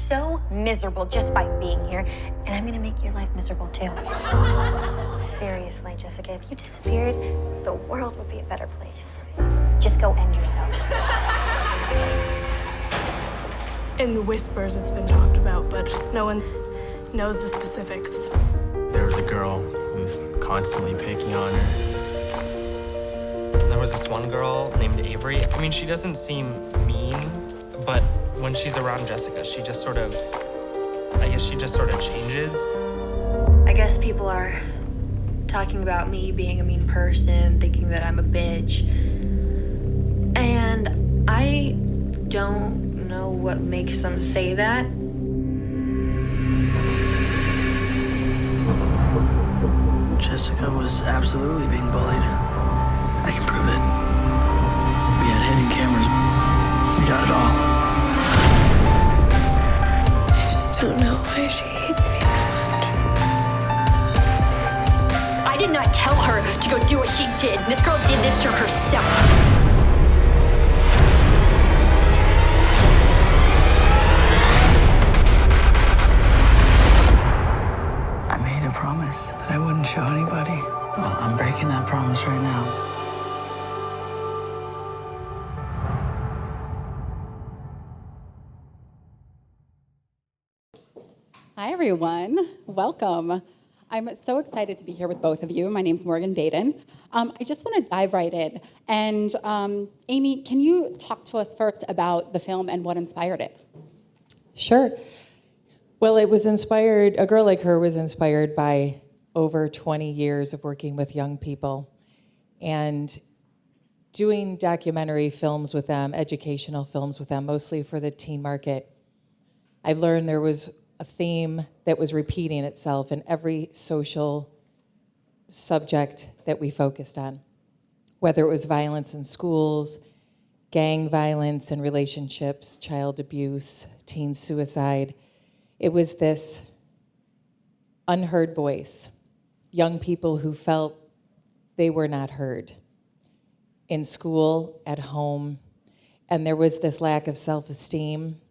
so miserable just by being here, and I'm gonna make your life miserable too. Seriously, Jessica, if you disappeared, the world would be a better place. Just go end yourself. In whispers, it's been talked about, but no one knows the specifics. There was a girl who was constantly picking on her. There was this one girl named Avery. I mean, she doesn't seem mean, but when she's around Jessica, she just sort of changes. I guess people are talking about me being a mean person, thinking that I'm a bitch. And I don't know what makes them say that. Jessica was absolutely being bullied. I can prove it. We had hidden cameras. We got it all. I just don't know why she hates me so much. I did not tell her to go do what she did. This girl did this to herself. I made a promise that I wouldn't show anybody. Well, I'm breaking that promise right now. Hi, everyone. Welcome. I'm so excited to be here with both of you. My name's Morgan Baden. I just want to dive right in. And Amy, can you talk to us first about the film and what inspired it? Sure. Well, it was inspired, A Girl Like Her was inspired by over 20 years of working with young people and doing documentary films with them, educational films with them, mostly for the teen market. I learned there was a theme that was repeating itself in every social subject that we focused on, whether it was violence in schools, gang violence in relationships, child abuse, teen suicide. It was this unheard voice, young people who felt they were not heard in school, at home, and there was this lack of self-esteem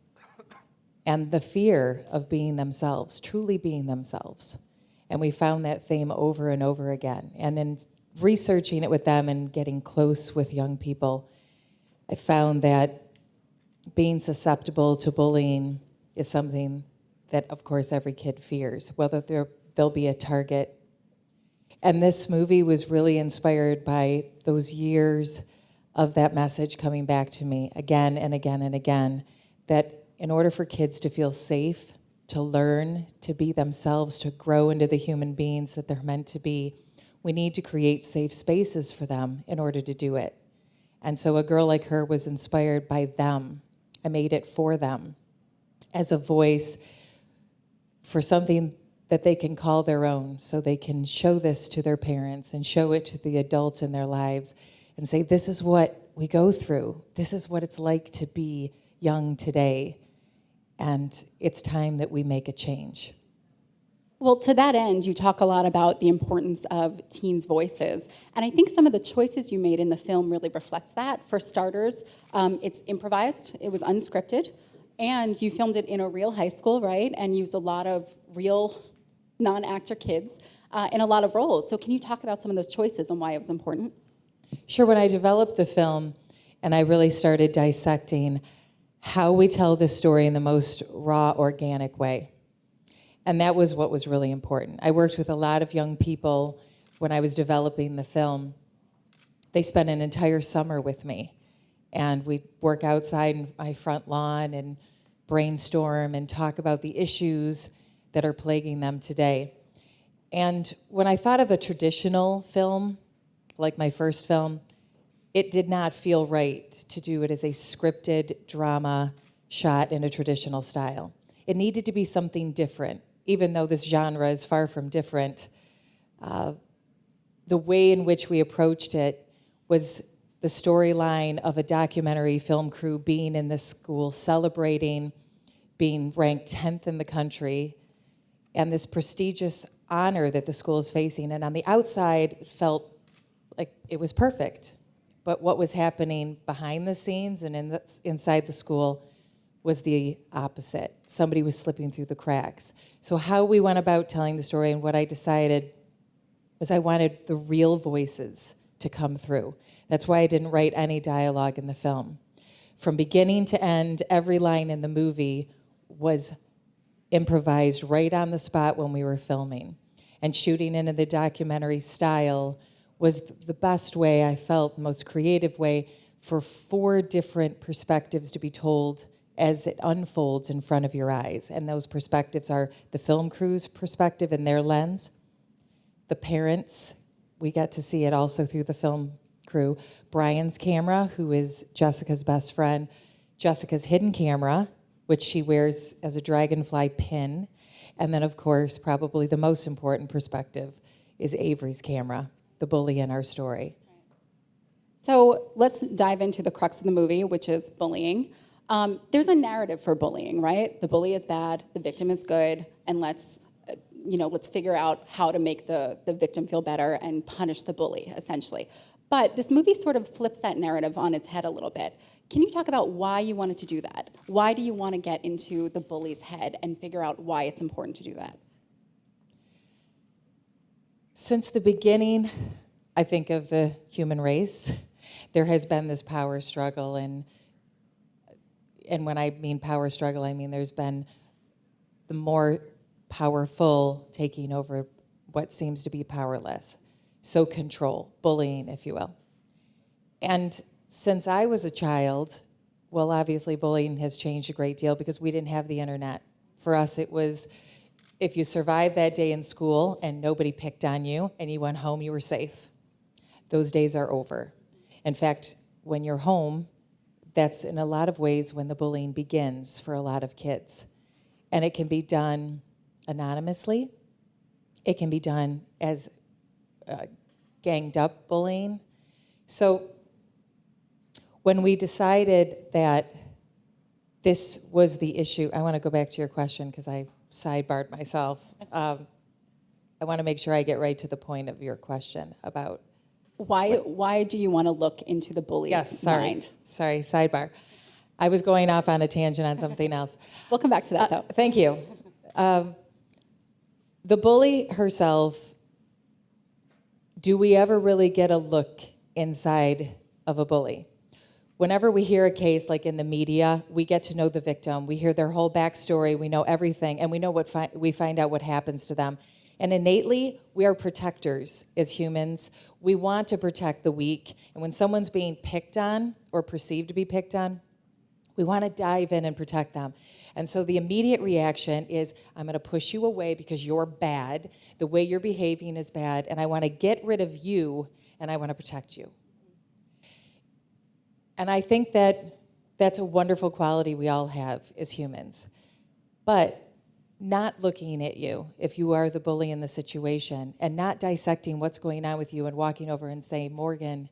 and the fear of being themselves, truly being themselves. And we found that theme over and over again. And in researching it with them and getting close with young people, I found that being susceptible to bullying is something that, of course, every kid fears, whether they'll be a target. And this movie was really inspired by those years of that message coming back to me again and again and again, that in order for kids to feel safe, to learn, to be themselves, to grow into the human beings that they're meant to be, we need to create safe spaces for them in order to do it. And so A Girl Like Her was inspired by them. I made it for them as a voice for something that they can call their own, so they can show this to their parents and show it to the adults in their lives and say, this is what we go through. This is what it's like to be young today. And it's time that we make a change. Well, to that end, you talk a lot about the importance of teens' voices. And I think some of the choices you made in the film really reflect that. For starters, it's improvised, it was unscripted, and you filmed it in a real high school, right? And used a lot of real non-actor kids in a lot of roles. So can you talk about some of those choices and why it was important? Sure, when I developed the film and I really started dissecting how we tell this story in the most raw, organic way. And that was what was really important. I worked with a lot of young people when I was developing the film. They spent an entire summer with me. And we'd work outside in my front lawn and brainstorm and talk about the issues that are plaguing them today. And when I thought of a traditional film, like my first film, it did not feel right to do it as a scripted drama shot in a traditional style. It needed to be something different, even though this genre is far from different. The way in which we approached it was the storyline of a documentary film crew being in this school, celebrating being ranked 10th in the country, and this prestigious honor that the school is facing. And on the outside, it felt like it was perfect. But what was happening behind the scenes and inside the school was the opposite. Somebody was slipping through the cracks. So how we went about telling the story and what I decided was I wanted the real voices to come through. That's why I didn't write any dialogue in the film. From beginning to end, every line in the movie was improvised right on the spot when we were filming. And shooting in the documentary style was the best way, I felt, most creative way for 4 different perspectives to be told as it unfolds in front of your eyes. And those perspectives are the film crew's perspective and their lens, the parents, we got to see it also through the film crew, Brian's camera, who is Jessica's best friend, Jessica's hidden camera, which she wears as a dragonfly pin, and then, of course, probably the most important perspective is Avery's camera, the bully in our story. So let's dive into the crux of the movie, which is bullying. There's a narrative for bullying, right? The bully is bad, the victim is good, and let's figure out how to make the victim feel better and punish the bully, essentially. But this movie sort of flips that narrative on its head a little bit. Can you talk about why you wanted to do that? Why do you want to get into the bully's head and figure out why it's important to do that? Since the beginning, I think, of the human race, there has been this power struggle, and when I mean power struggle, I mean there's been the more powerful taking over what seems to be powerless. So control, bullying, if you will. And since I was a child, well, obviously bullying has changed a great deal because we didn't have the internet. For us, it was if you survived that day in school and nobody picked on you and you went home, you were safe. Those days are over. In fact, when you're home, that's in a lot of ways when the bullying begins for a lot of kids. And it can be done anonymously. It can be done as ganged up bullying. So when we decided that this was the issue, I want to go back to your question because I sidebarred myself. I want to make sure I get right to the point of your question about why do you want to look into the bully's mind? Sorry, sidebar. I was going off on a tangent on something else. We'll come back to that, though. Thank you. The bully herself, do we ever really get a look inside of a bully? Whenever we hear a case like in the media, we get to know the victim. We hear their whole backstory. We know everything, and we know we find out what happens to them. And innately, we are protectors as humans. We want to protect the weak. And when someone's being picked on or perceived to be picked on, we want to dive in and protect them. And so the immediate reaction is, I'm going to push you away because you're bad. The way you're behaving is bad, and I want to get rid of you, and I want to protect you. And I think that that's a wonderful quality we all have as humans. But not looking at you, if you are the bully in the situation, and not dissecting what's going on with you and walking over and saying, Morgan,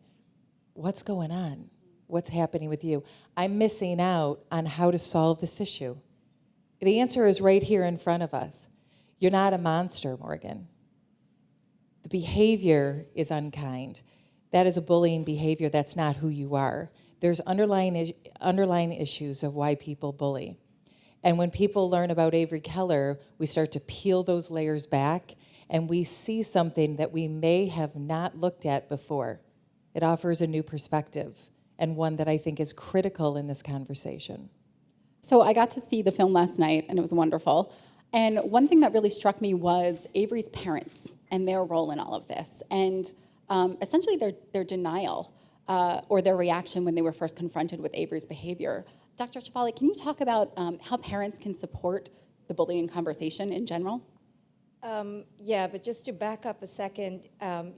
what's going on? What's happening with you? I'm missing out on how to solve this issue. The answer is right here in front of us. You're not a monster, Morgan. The behavior is unkind. That is a bullying behavior. That's not who you are. There's underlying issues of why people bully. And when people learn about Avery Keller, we start to peel those layers back, and we see something that we may have not looked at before. It offers a new perspective, and one that I think is critical in this conversation. So I got to see the film last night, and it was wonderful. And one thing that really struck me was Avery's parents and their role in all of this, and essentially their denial or their reaction when they were first confronted with Avery's behavior. Dr. Shefali, can you talk about how parents can support the bullying conversation in general? Yeah, but just to back up a second,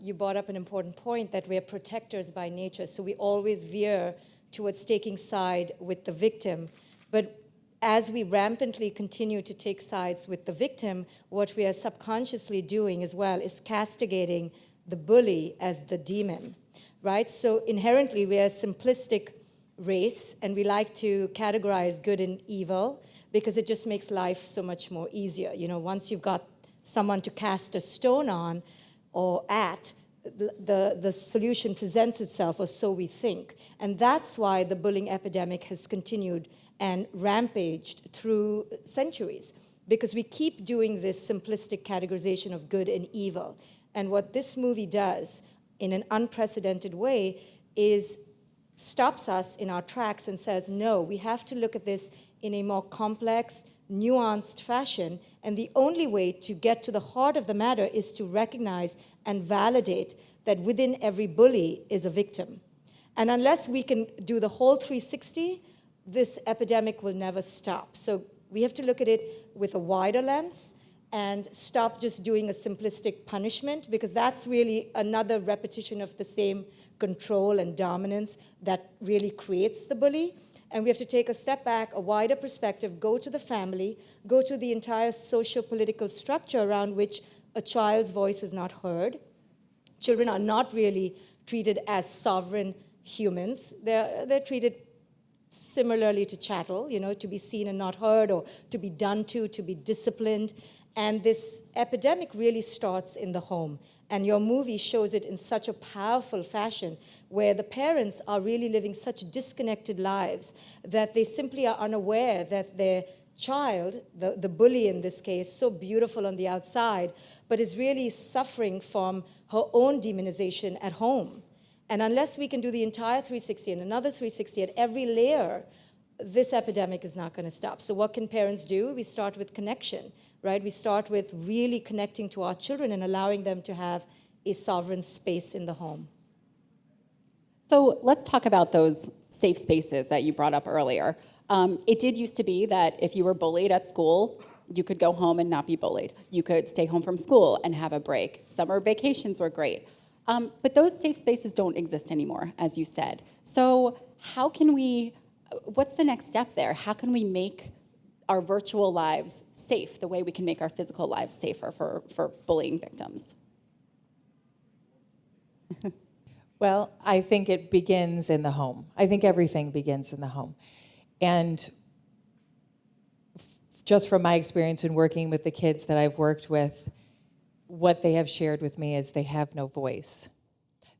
you brought up an important point that we're protectors by nature, so we always veer towards taking side with the victim. But as we rampantly continue to take sides with the victim, what we are subconsciously doing as well is castigating the bully as the demon, right? So inherently, we are a simplistic race, and we like to categorize good and evil because it just makes life so much more easier. You know, once you've got someone to cast a stone on or at, the solution presents itself, or so we think. And that's why the bullying epidemic has continued and rampaged through centuries, because we keep doing this simplistic categorization of good and evil. And what this movie does in an unprecedented way is stops us in our tracks and says, no, we have to look at this in a more complex, nuanced fashion. And the only way to get to the heart of the matter is to recognize and validate that within every bully is a victim. And unless we can do the whole 360, this epidemic will never stop. So we have to look at it with a wider lens and stop just doing a simplistic punishment, because that's really another repetition of the same control and dominance that really creates the bully. And we have to take a step back, a wider perspective, go to the family, go to the entire socio-political structure around which a child's voice is not heard. Children are not really treated as sovereign humans. They're treated similarly to chattel, to be seen and not heard, or to be done to be disciplined. And this epidemic really starts in the home. And your movie shows it in such a powerful fashion, where the parents are really living such disconnected lives that they simply are unaware that their child, the bully in this case, so beautiful on the outside, but is really suffering from her own demonization at home. And unless we can do the entire 360 and another 360 at every layer, this epidemic is not going to stop. So what can parents do? We start with connection, right? We start with really connecting to our children and allowing them to have a sovereign space in the home. So let's talk about those safe spaces that you brought up earlier. It did used to be that if you were bullied at school, you could go home and not be bullied. You could stay home from school and have a break. Summer vacations were great. But those safe spaces don't exist anymore, as you said. So how can we, what's the next step there? How can we make our virtual lives safe the way we can make our physical lives safer for bullying victims? Well, I think it begins in the home. I think everything begins in the home. And just from my experience in working with the kids that I've worked with, what they have shared with me is they have no voice.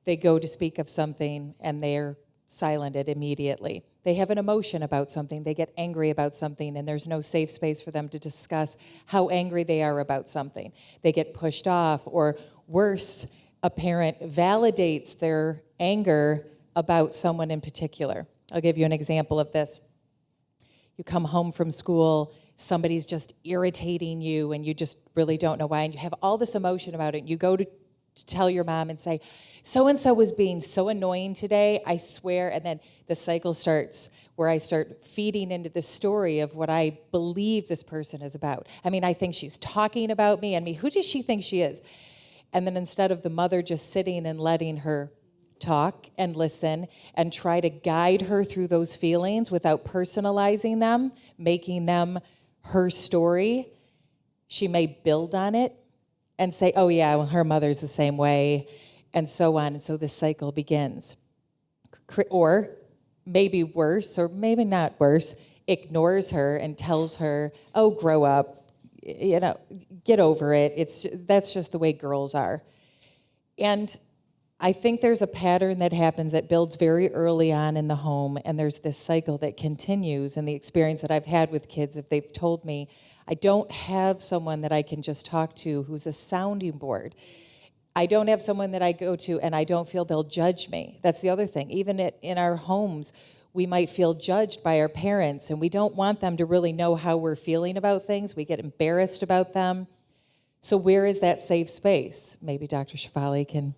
They go to speak of something and they're silenced immediately. They have an emotion about something, they get angry about something, and there's no safe space for them to discuss how angry they are about something. They get pushed off, or worse, a parent validates their anger about someone in particular. I'll give you an example of this. You come home from school, somebody's just irritating you, and you just really don't know why, and you have all this emotion about it, and you go to tell your mom and say, so-and-so was being so annoying today, I swear, and then the cycle starts where I start feeding into the story of what I believe this person is about. I mean, I think she's talking about me, and me, who does she think she is? And then instead of the mother just sitting and letting her talk and listen and try to guide her through those feelings without personalizing them, making them her story, she may build on it and say, oh yeah, well, her mother's the same way, and so on. And so this cycle begins. Or maybe worse, or maybe not worse, ignores her and tells her, oh, grow up, get over it. That's just the way girls are. And I think there's a pattern that happens that builds very early on in the home, and there's this cycle that continues. And the experience that I've had with kids, if they've told me, I don't have someone that I can just talk to who's a sounding board. I don't have someone that I go to and I don't feel they'll judge me. That's the other thing. Even in our homes, we might feel judged by our parents, and we don't want them to really know how we're feeling about things. We get embarrassed about them. So where is that safe space? Maybe Dr. Shefali can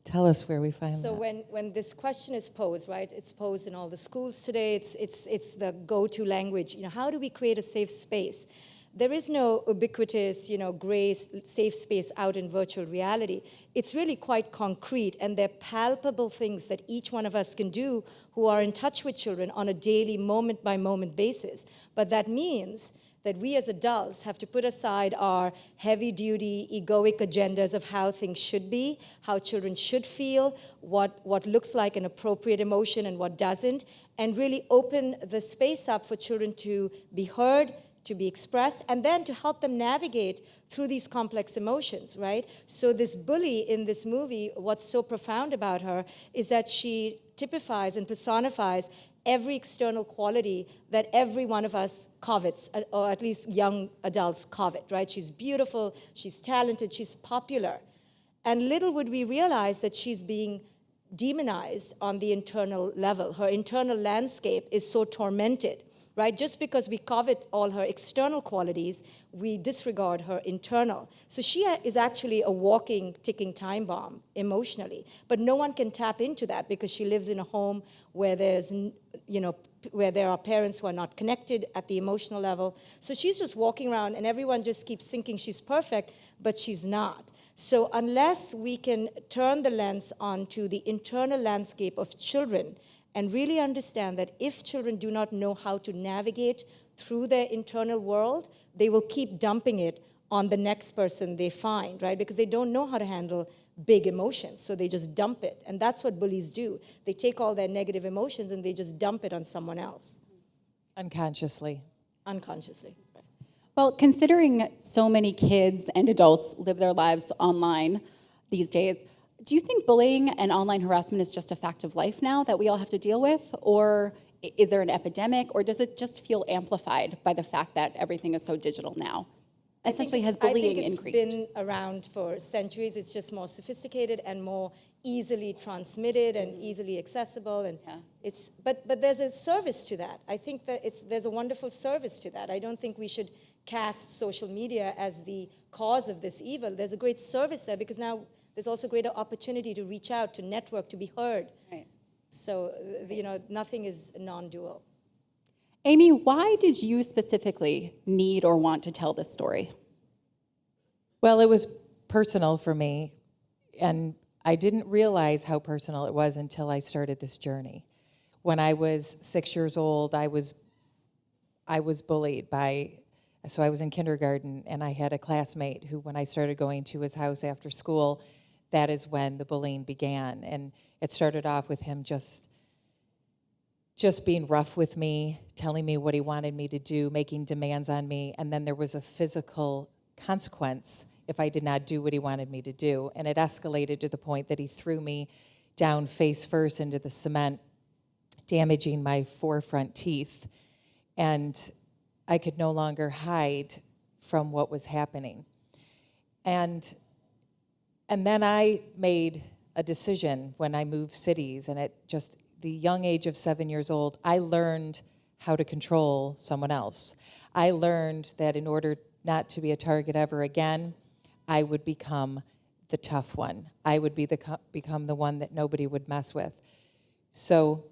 tell us where we find that. So when this question is posed, right, it's posed in all the schools today, it's the go-to language. How do we create a safe space? There is no ubiquitous, gray, safe space out in virtual reality. It's really quite concrete, and they're palpable things that each one of us can do who are in touch with children on a daily, moment-by-moment basis. But that means that we as adults have to put aside our heavy-duty, egoic agendas of how things should be, how children should feel, what looks like an appropriate emotion and what doesn't, and really open the space up for children to be heard, to be expressed, and then to help them navigate through these complex emotions, right? So this bully in this movie, what's so profound about her is that she typifies and personifies every external quality that every one of us covets, or at least young adults covet, right? She's beautiful, she's talented, she's popular. And little would we realize that she's being demonized on the internal level. Her internal landscape is so tormented, right? Just because we covet all her external qualities, we disregard her internal. So she is actually a walking, ticking time bomb emotionally. But no one can tap into that because she lives in a home where there's, where there are parents who are not connected at the emotional level. So she's just walking around and everyone just keeps thinking she's perfect, but she's not. So unless we can turn the lens onto the internal landscape of children and really understand that if children do not know how to navigate through their internal world, they will keep dumping it on the next person they find, right? Because they don't know how to handle big emotions, so they just dump it. And that's what bullies do. They take all their negative emotions and they just dump it on someone else. Unconsciously. Unconsciously. Well, considering so many kids and adults live their lives online these days, do you think bullying and online harassment is just a fact of life now that we all have to deal with? Or is there an epidemic? Or does it just feel amplified by the fact that everything is so digital now? Essentially, has bullying increased? I think it's been around for centuries. It's just more sophisticated and more easily transmitted and easily accessible. And but there's a service to that. I think that there's a wonderful service to that. I don't think we should cast social media as the cause of this evil. There's a great service there because now there's also greater opportunity to reach out, to network, to be heard. Right. So, nothing is non-dual. Amy, why did you specifically need or want to tell this story? Well, it was personal for me, and I didn't realize how personal it was until I started this journey. When I was 6 years old, I was bullied so I was in kindergarten, and I had a classmate who, when I started going to his house after school, that is when the bullying began. And it started off with him just being rough with me, telling me what he wanted me to do, making demands on me, and then there was a physical consequence if I did not do what he wanted me to do. And it escalated to the point that he threw me down face first into the cement, damaging my 4 front teeth. And I could no longer hide from what was happening. And then I made a decision when I moved cities, and at just the young age of 7 years old, I learned how to control someone else. I learned that in order not to be a target ever again, I would become the tough one. I would become the one that nobody would mess with. So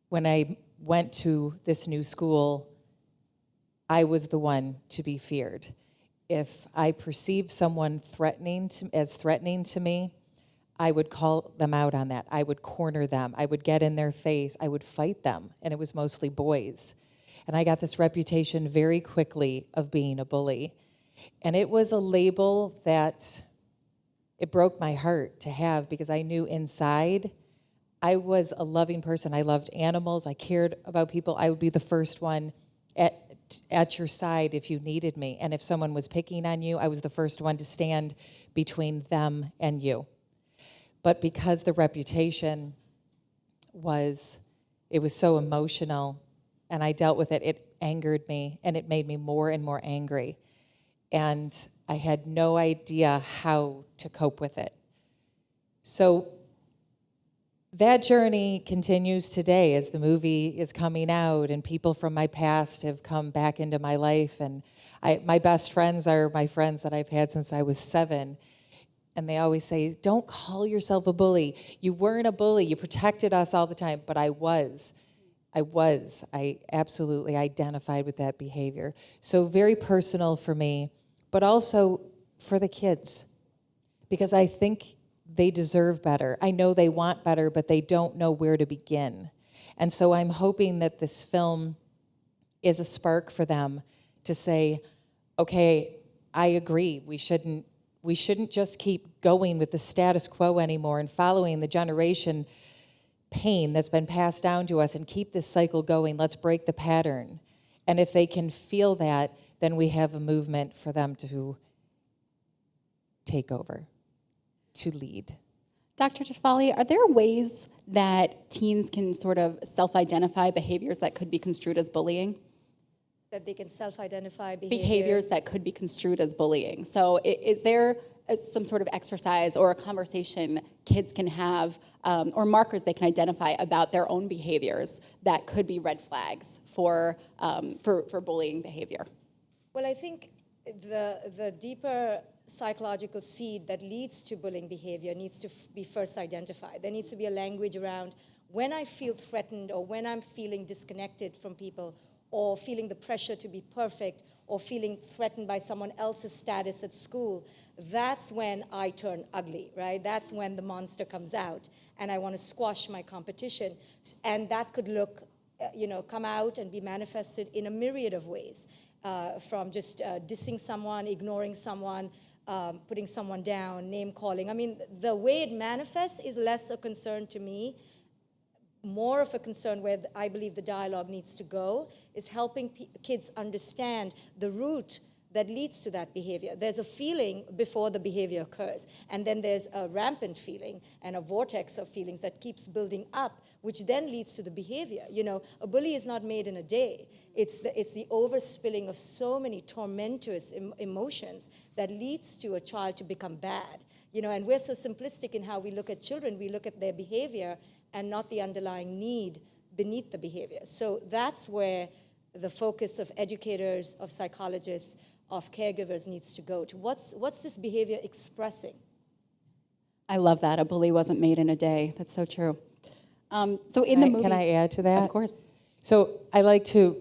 when I went to this new school, I was the one to be feared. If I perceived someone threatening to me, I would call them out on that. I would corner them. I would get in their face. I would fight them, and it was mostly boys. And I got this reputation very quickly of being a bully. And it was a label that it broke my heart to have because I knew inside I was a loving person. I loved animals. I cared about people. I would be the first one at your side if you needed me. And if someone was picking on you, I was the first one to stand between them and you. But because the reputation was so emotional and I dealt with it, it angered me and it made me more and more angry. And I had no idea how to cope with it. So that journey continues today as the movie is coming out and people from my past have come back into my life. And my best friends are my friends that I've had since I was 7. And they always say, don't call yourself a bully. You weren't a bully. You protected us all the time. But I was. I absolutely identified with that behavior. So very personal for me, but also for the kids. Because I think they deserve better. I know they want better, but they don't know where to begin. And so I'm hoping that this film is a spark for them to say, okay, I agree. We shouldn't just keep going with the status quo anymore and following the generation pain that's been passed down to us and keep this cycle going. Let's break the pattern. And if they can feel that, then we have a movement for them to take over, to lead. Dr. Shefali, are there ways that teens can sort of self-identify behaviors that could be construed as bullying? That they can self-identify Behaviors that could be construed as bullying. So is there some sort of exercise or a conversation kids can have or markers they can identify about their own behaviors that could be red flags for bullying behavior? Well, I think the deeper psychological seed that leads to bullying behavior needs to be first identified. There needs to be a language around when I feel threatened or when I'm feeling disconnected from people or feeling the pressure to be perfect or feeling threatened by someone else's status at school, that's when I turn ugly, right? That's when the monster comes out and I want to squash my competition. And that could look, come out and be manifested in a myriad of ways, from just dissing someone, ignoring someone, putting someone down, name calling. I mean, the way it manifests is less a concern to me. More of a concern where I believe the dialogue needs to go is helping kids understand the root that leads to that behavior. There's a feeling before the behavior occurs, and then there's a rampant feeling and a vortex of feelings that keeps building up, which then leads to the behavior. A bully is not made in a day. It's the overspilling of so many tormentuous emotions that leads to a child to become bad. And we're so simplistic in how we look at children. We look at their behavior and not the underlying need beneath the behavior. So that's where the focus of educators, of psychologists, of caregivers needs to go to. What's this behavior expressing? I love that. A bully wasn't made in a day. That's so true. So in the movie... Can I add to that? Of course. So I like to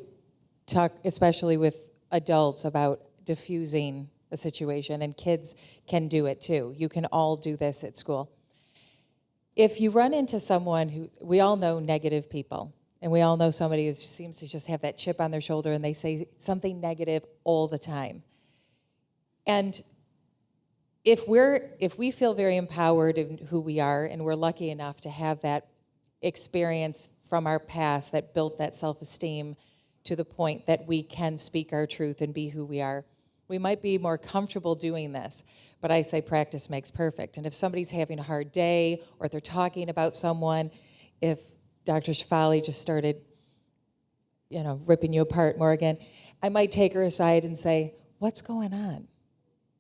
talk, especially with adults, about diffusing a situation, and kids can do it too. You can all do this at school. If you run into someone who, we all know negative people, and we all know somebody who seems to just have that chip on their shoulder and they say something negative all the time. And if we feel very empowered in who we are, and we're lucky enough to have that experience from our past that built that self-esteem to the point that we can speak our truth and be who we are, we might be more comfortable doing this. But I say practice makes perfect. And if somebody's having a hard day, or if they're talking about someone, if Dr. Shefali just started, ripping you apart more again, I might take her aside and say, what's going on?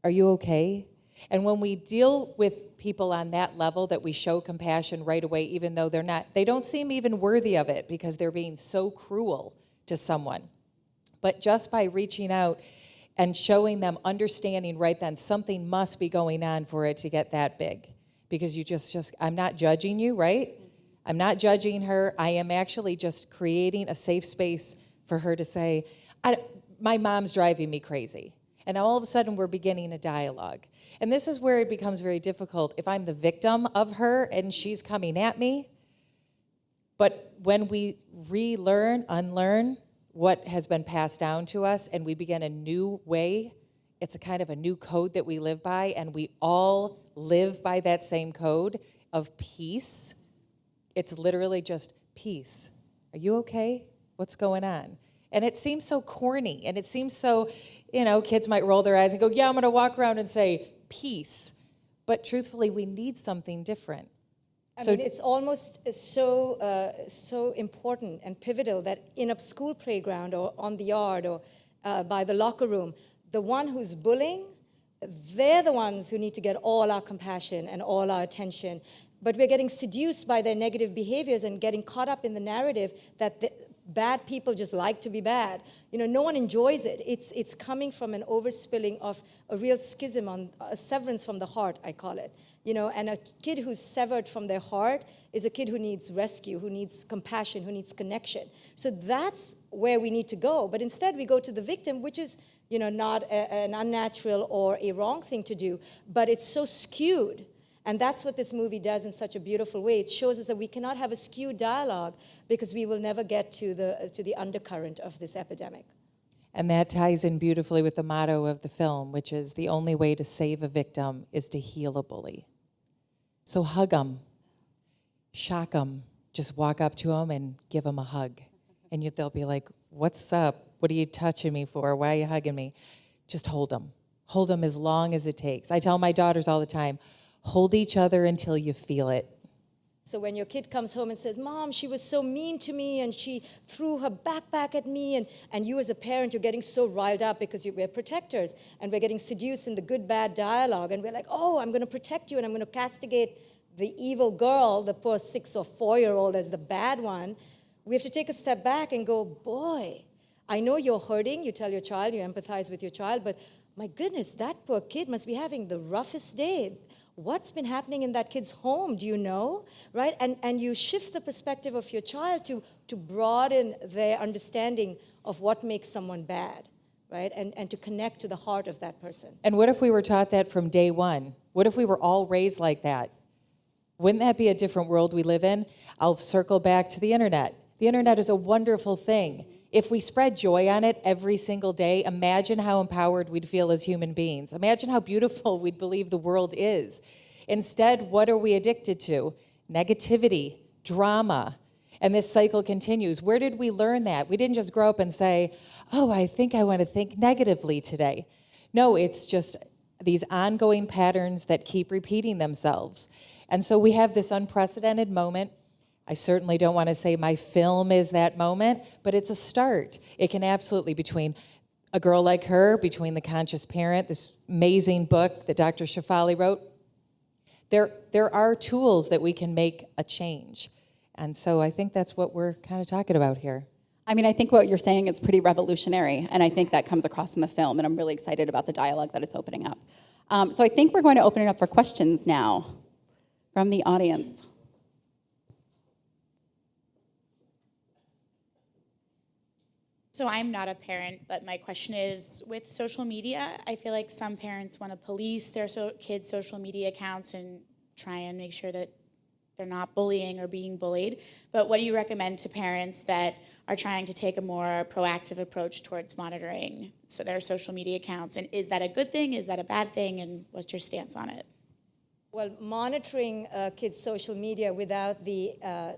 Are you okay? And when we deal with people on that level, that we show compassion right away, even though they don't seem even worthy of it because they're being so cruel to someone. But just by reaching out and showing them understanding right then, something must be going on for it to get that big. Because you just I'm not judging you, right? I'm not judging her. I am actually just creating a safe space for her to say, my mom's driving me crazy. And all of a sudden we're beginning a dialogue. And this is where it becomes very difficult if I'm the victim of her and she's coming at me. But when we unlearn what has been passed down to us, and we begin a new way, it's a kind of a new code that we live by, and we all live by that same code of peace. It's literally just peace. Are you okay? What's going on? And it seems so corny, and it seems so, kids might roll their eyes and go, yeah, I'm going to walk around and say peace. But truthfully, we need something different. I mean, it's almost so important and pivotal that in a school playground or on the yard or by the locker room, the one who's bullying, they're the ones who need to get all our compassion and all our attention. But we're getting seduced by their negative behaviors and getting caught up in the narrative that bad people just like to be bad. No one enjoys it. It's coming from an overspilling of a real schism, a severance from the heart, I call it. And a kid who's severed from their heart is a kid who needs rescue, who needs compassion, who needs connection. So that's where we need to go. But instead we go to the victim, which is, not an unnatural or a wrong thing to do, but it's so skewed. And that's what this movie does in such a beautiful way. It shows us that we cannot have a skewed dialogue because we will never get to the undercurrent of this epidemic. And that ties in beautifully with the motto of the film, which is the only way to save a victim is to heal a bully. So hug them, shock them, just walk up to them and give them a hug. And they'll be like, what's up? What are you touching me for? Why are you hugging me? Just hold them. Hold them as long as it takes. I tell my daughters all the time, Hold each other until you feel it. So when your kid comes home and says, Mom, she was so mean to me and she threw her backpack at me, and you as a parent, you're getting so riled up because we're protectors and we're getting seduced in the good, bad dialogue, and we're like, oh, I'm going to protect you and I'm going to castigate the evil girl, the poor 6 or 4-year-old as the bad one. We have to take a step back and go, boy, I know you're hurting. You tell your child, you empathize with your child, but my goodness, that poor kid must be having the roughest day. What's been happening in that kid's home? Do you know? Right? And you shift the perspective of your child to broaden their understanding of what makes someone bad, right? And to connect to the heart of that person. And what if we were taught that from day one? What if we were all raised like that? Wouldn't that be a different world we live in? I'll circle back to the internet. The internet is a wonderful thing. If we spread joy on it every single day, imagine how empowered we'd feel as human beings. Imagine how beautiful we'd believe the world is. Instead, what are we addicted to? Negativity, drama, and this cycle continues. Where did we learn that? We didn't just grow up and say, oh, I think I want to think negatively today. No, it's just these ongoing patterns that keep repeating themselves. And so we have this unprecedented moment. I certainly don't want to say my film is that moment, but it's a start. It can absolutely, between a girl like her, between The Conscious Parent, this amazing book that Dr. Shefali wrote, there are tools that we can make a change. And so I think that's what we're kind of talking about here. I mean, I think what you're saying is pretty revolutionary, and I think that comes across in the film, and I'm really excited about the dialogue that it's opening up. So I think we're going to open it up for questions now from the audience. So I'm not a parent, but my question is, with social media, I feel like some parents want to police their kids' social media accounts and try and make sure that they're not bullying or being bullied. But what do you recommend to parents that are trying to take a more proactive approach towards monitoring their social media accounts? And is that a good thing? Is that a bad thing? And what's your stance on it? Well, monitoring kids' social media without the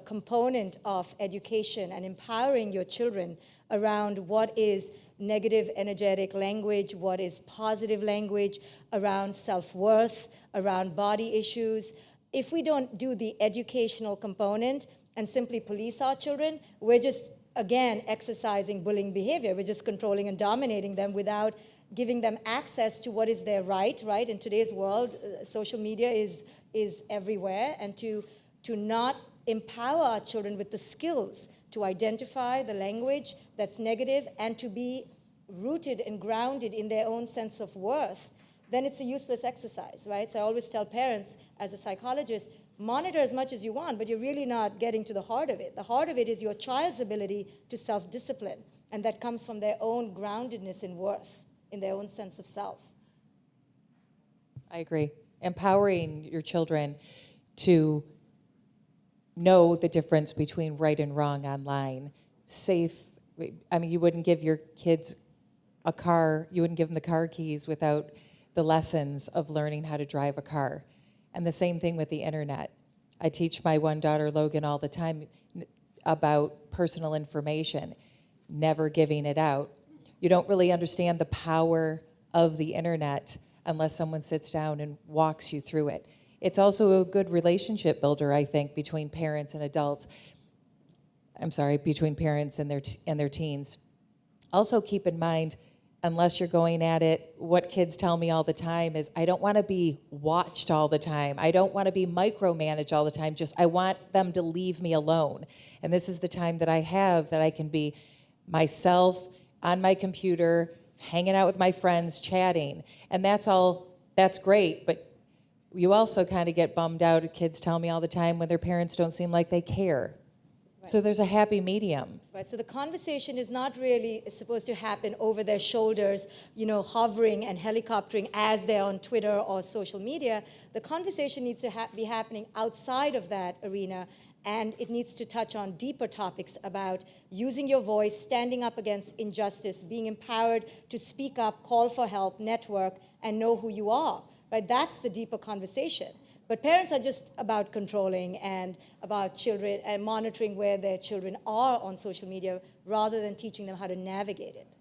component of education and empowering your children around what is negative energetic language, what is positive language, around self-worth, around body issues. If we don't do the educational component and simply police our children, we're just, again, exercising bullying behavior. We're just controlling and dominating them without giving them access to what is their right? In today's world, social media is everywhere, and to not empower our children with the skills to identify the language that's negative and to be rooted and grounded in their own sense of worth, then it's a useless exercise, right? So I always tell parents, as a psychologist, monitor as much as you want, but you're really not getting to the heart of it. The heart of it is your child's ability to self-discipline, and that comes from their own groundedness in worth, in their own sense of self. I agree. Empowering your children to know the difference between right and wrong online. You wouldn't give your kids a car, you wouldn't give them the car keys without the lessons of learning how to drive a car. And the same thing with the internet. I teach my one daughter, Logan, all the time about personal information, never giving it out. You don't really understand the power of the internet unless someone sits down and walks you through it. It's also a good relationship builder, I think, between parents and adults. Between parents and their teens. Also keep in mind, unless you're going at it, what kids tell me all the time is, I don't want to be watched all the time. I don't want to be micromanaged all the time. I want them to leave me alone. And this is the time that I have that I can be myself on my computer, hanging out with my friends, chatting. And that's great, but you also kind of get bummed out. Kids tell me all the time when their parents don't seem like they care. Right. So there's a happy medium. Right, so the conversation is not really supposed to happen over their shoulders, hovering and helicoptering as they're on Twitter or social media. The conversation needs to be happening outside of that arena, and it needs to touch on deeper topics about using your voice, standing up against injustice, being empowered to speak up, call for help, network, and know who you are. Right, that's the deeper conversation. But parents are just about controlling and about children and monitoring where their children are on social media rather than teaching them how to navigate it.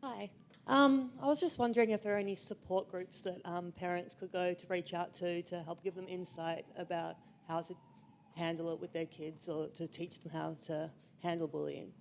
Hi. I was just wondering if there are any support groups that parents could go to reach out to help give them insight about how to handle it with their kids or to teach them how to handle bullying.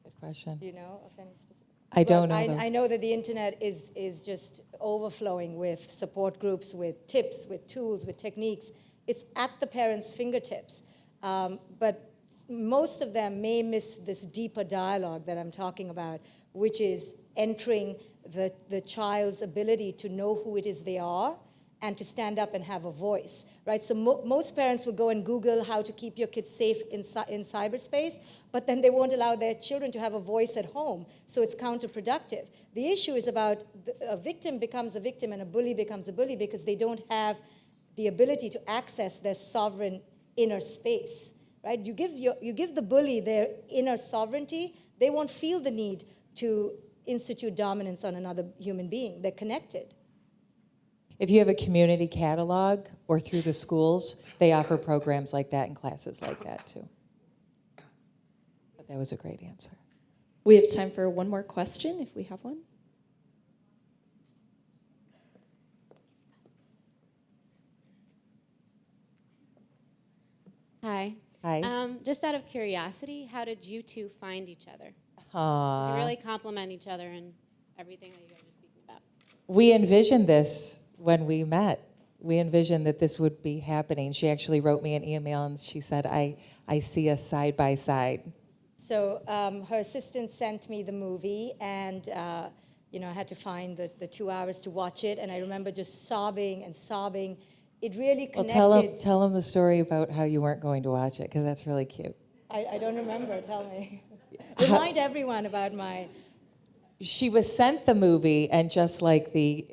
Good question. Do you know of any specific? I don't know. I know that the internet is just overflowing with support groups, with tips, with tools, with techniques. It's at the parents' fingertips. But most of them may miss this deeper dialogue that I'm talking about, which is entering the child's ability to know who it is they are and to stand up and have a voice, right? So most parents will go and Google how to keep your kids safe in cyberspace, but then they won't allow their children to have a voice at home, so it's counterproductive. The issue is about a victim becomes a victim and a bully becomes a bully because they don't have the ability to access their sovereign inner space, right? You give the bully their inner sovereignty, they won't feel the need to institute dominance on another human being. They're connected. If you have a community catalog or through the schools, they offer programs like that and classes like that too. But that was a great answer. We have time for one more question, if we have one. Hi. Hi. Just out of curiosity, how did you two find each other? You really complement each other in everything that you guys are speaking about. We envisioned this when we met. We envisioned that this would be happening. She actually wrote me an email and she said, I see us side by side. So her assistant sent me the movie, and I had to find the 2 hours to watch it, and I remember just sobbing and sobbing. It really connected. Well, tell them the story about how you weren't going to watch it, because that's really cute. I don't remember. Tell me. Remind everyone about my... She was sent the movie, and just like the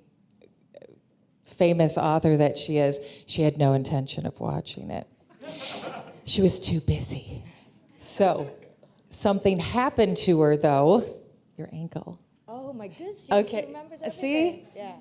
famous author that she is, she had no intention of watching it. She was too busy. So something happened to her, though. Your ankle. Oh, my goodness. Okay. She remembers everything. See? Yeah.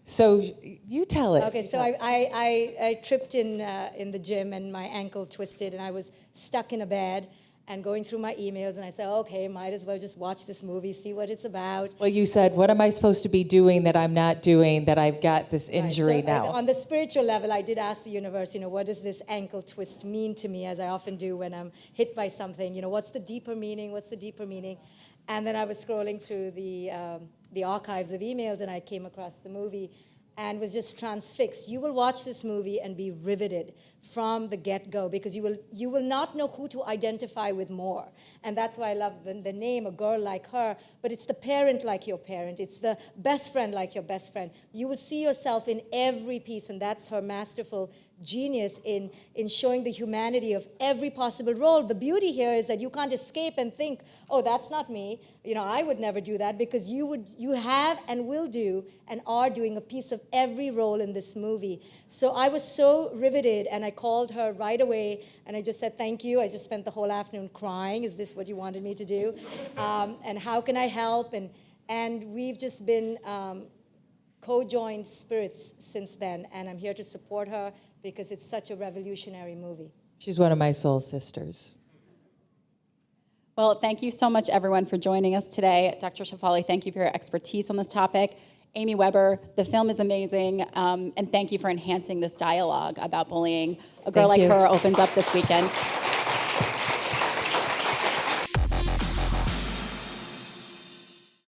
So you tell it. Okay, so I tripped in the gym, and my ankle twisted, and I was stuck in a bed and going through my emails, and I said, okay, might as well just watch this movie, see what it's about. Well, you said, what am I supposed to be doing that I'm not doing, that I've got this injury Right, so now? on the spiritual level, I did ask the universe, what does this ankle twist mean to me, as I often do when I'm hit by something? What's the deeper meaning? What's the deeper meaning? And then I was scrolling through the archives of emails, and I came across the movie and was just transfixed. You will watch this movie and be riveted from the get-go, because you will not know who to identify with more. And that's why I love the name, A Girl Like Her, but it's the parent like your parent. It's the best friend like your best friend. You will see yourself in every piece, and that's her masterful genius in showing the humanity of every possible role. The beauty here is that you can't escape and think, oh, that's not me. I would never do that, because you have and will do and are doing a piece of every role in this movie. So I was so riveted, and I called her right away, and I just said, thank you. I just spent the whole afternoon crying. Is this what you wanted me to do? And how can I help? And we've just been co-joined spirits since then, and I'm here to support her because it's such a revolutionary movie. She's one of my soul sisters. Well, thank you so much, everyone, for joining us today. Dr. Shefali, thank you for your expertise on this topic. Amy Weber, the film is amazing, and thank you for enhancing this dialogue about bullying. A Girl Like Her opens up this weekend.